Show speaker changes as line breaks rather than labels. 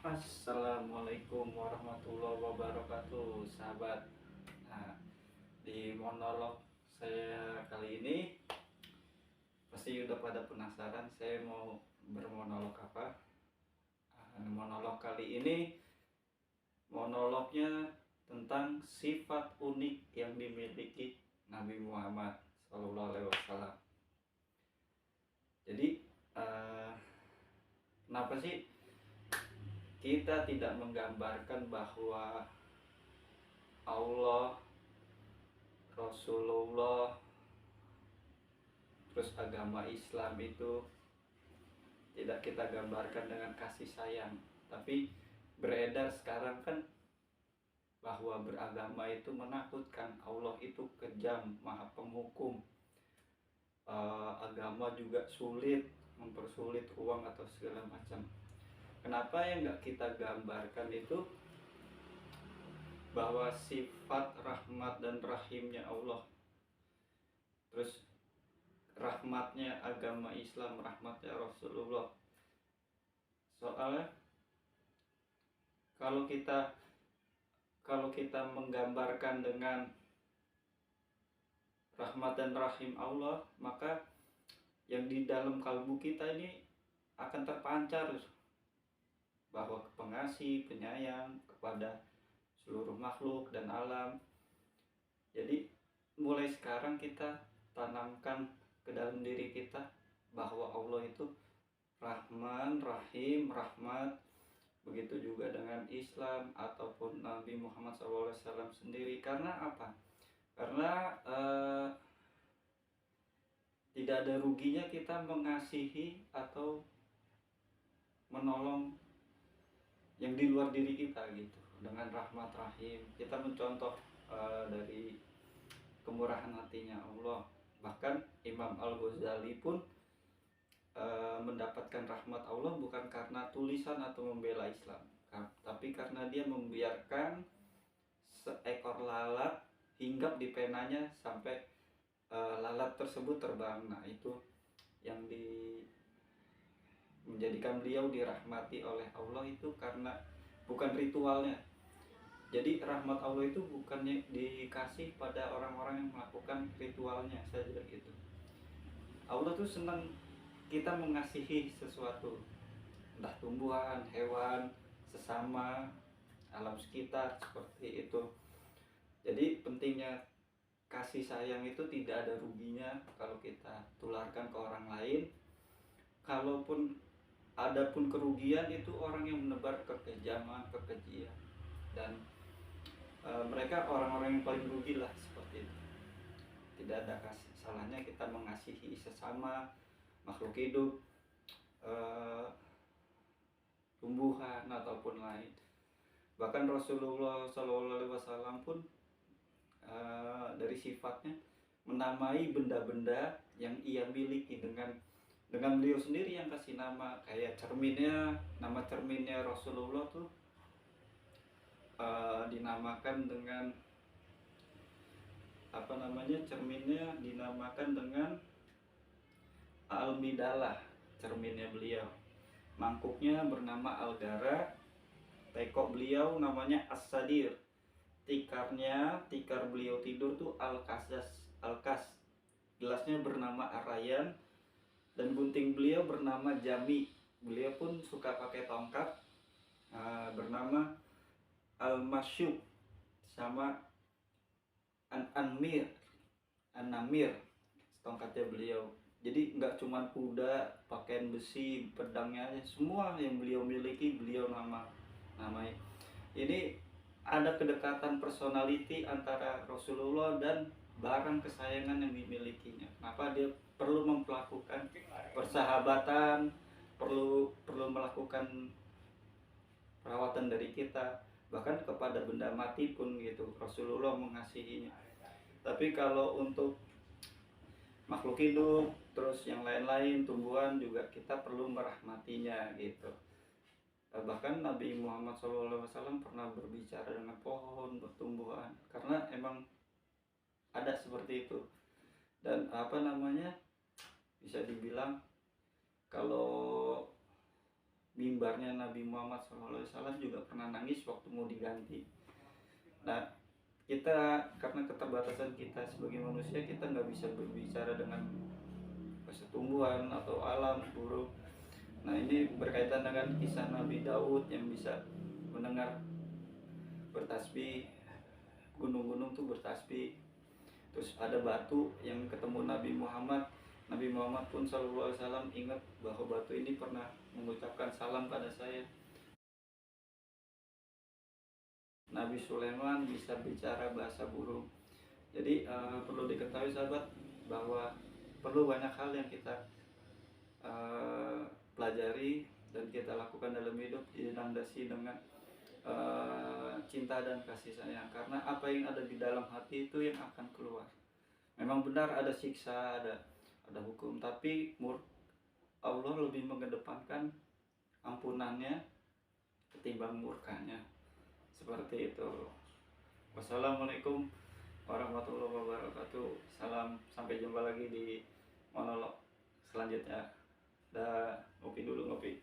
Assalamualaikum warahmatullahi wabarakatuh, sahabat. Nah, di monolog saya kali ini pasti udah pada penasaran saya mau bermonolog apa. Monolog kali ini monolognya tentang sifat unik yang dimiliki Nabi Muhammad SAW. Jadi, eh, kenapa sih kita tidak menggambarkan bahwa Allah, Rasulullah, terus agama Islam itu tidak kita gambarkan dengan kasih sayang, tapi beredar sekarang kan bahwa beragama itu menakutkan, Allah itu kejam, maha penghukum. Agama juga sulit, mempersulit uang atau segala macam. Kenapa yang nggak kita gambarkan itu bahwa sifat rahmat dan rahimnya Allah, terus rahmatnya agama Islam, rahmatnya Rasulullah. Soalnya kalau kita menggambarkan dengan rahmat dan rahim Allah, maka yang di dalam kalbu kita ini akan terpancar bahwa pengasih, penyayang kepada seluruh makhluk dan alam. Jadi mulai sekarang kita tanamkan ke dalam diri kita bahwa Allah itu Rahman, Rahim, Rahmat. Begitu juga dengan Islam ataupun Nabi Muhammad SAW sendiri. Karena apa? Karena tidak ada ruginya kita mengasihi atau menolong yang di luar diri kita gitu, dengan rahmat rahim. Kita mencontoh dari kemurahan hatinya Allah. Bahkan Imam Al-Ghazali pun mendapatkan rahmat Allah bukan karena tulisan atau membela Islam, tapi karena dia membiarkan seekor lalat hinggap di penanya sampai lalat tersebut terbang. Nah, itu yang menjadikan beliau dirahmati oleh Allah itu karena bukan ritualnya. Jadi rahmat Allah itu bukannya dikasih pada orang-orang yang melakukan ritualnya saja gitu. Allah tuh senang kita mengasihi sesuatu, entah tumbuhan, hewan, sesama, alam sekitar, seperti itu. Jadi pentingnya kasih sayang itu tidak ada ruginya kalau kita tularkan ke orang lain. Kalaupun ada pun kerugian, itu orang yang menebar kekejaman, kekejian, dan mereka orang-orang yang paling rugi lah, seperti itu. Tidak ada salahnya kita mengasihi sesama makhluk hidup, tumbuhan ataupun lain. Bahkan Rasulullah SAW pun dari sifatnya menamai benda-benda yang ia miliki dengan beliau sendiri yang kasih nama. Kayak cerminnya, nama cerminnya Rasulullah tuh dinamakan dengan apa namanya, cerminnya dinamakan dengan Al-Midalah, cerminnya beliau. Mangkuknya bernama Al-Gara, tekok beliau namanya As-Sadir, tikar beliau tidur tuh Al-Kas, gelasnya bernama Arayan, dan gunting beliau bernama Jami. Beliau pun suka pakai tongkat bernama Al-Masyuk, sama An-Namir, tongkatnya beliau. Jadi nggak cuma kuda, pakaian besi, pedangnya aja, semua yang beliau miliki beliau namanya. Ini ada kedekatan personality antara Rasulullah dan barang kesayangan yang dimilikinya. Kenapa dia perlu melakukan persahabatan, perlu melakukan perawatan dari kita, bahkan kepada benda mati pun gitu Rasulullah mengasihinya. Tapi kalau untuk makhluk hidup, terus yang lain-lain, tumbuhan juga kita perlu merahmatinya gitu. Bahkan Nabi Muhammad SAW pernah berbicara dengan pohon, tumbuhan, karena emang ada seperti itu. Dan apa namanya, bisa dibilang kalau mimbarnya Nabi Muhammad SAW juga pernah nangis waktu mau diganti. Nah, kita karena keterbatasan kita sebagai manusia, kita nggak bisa berbicara dengan tumbuhan atau alam buruk. Nah, ini berkaitan dengan kisah Nabi Daud yang bisa mendengar bertasbih, gunung-gunung tuh bertasbih. Terus ada batu yang ketemu Nabi Muhammad. Nabi Muhammad pun sallallahu alaihi wasallam ingat bahwa batu ini pernah mengucapkan salam pada saya. Nabi Sulaiman bisa bicara bahasa burung. Jadi perlu diketahui sahabat bahwa perlu banyak hal yang kita pelajari dan kita lakukan dalam hidup dilandasi dengan cinta dan kasih sayang, karena apa yang ada di dalam hati itu yang akan keluar. Memang benar ada siksa, ada hukum, tapi Allah lebih mengedepankan ampunannya ketimbang murkanya. Seperti itu. Wassalamualaikum warahmatullahi wabarakatuh. Salam, sampai jumpa lagi di monolog selanjutnya. Dah, ngopi dulu, ngopi.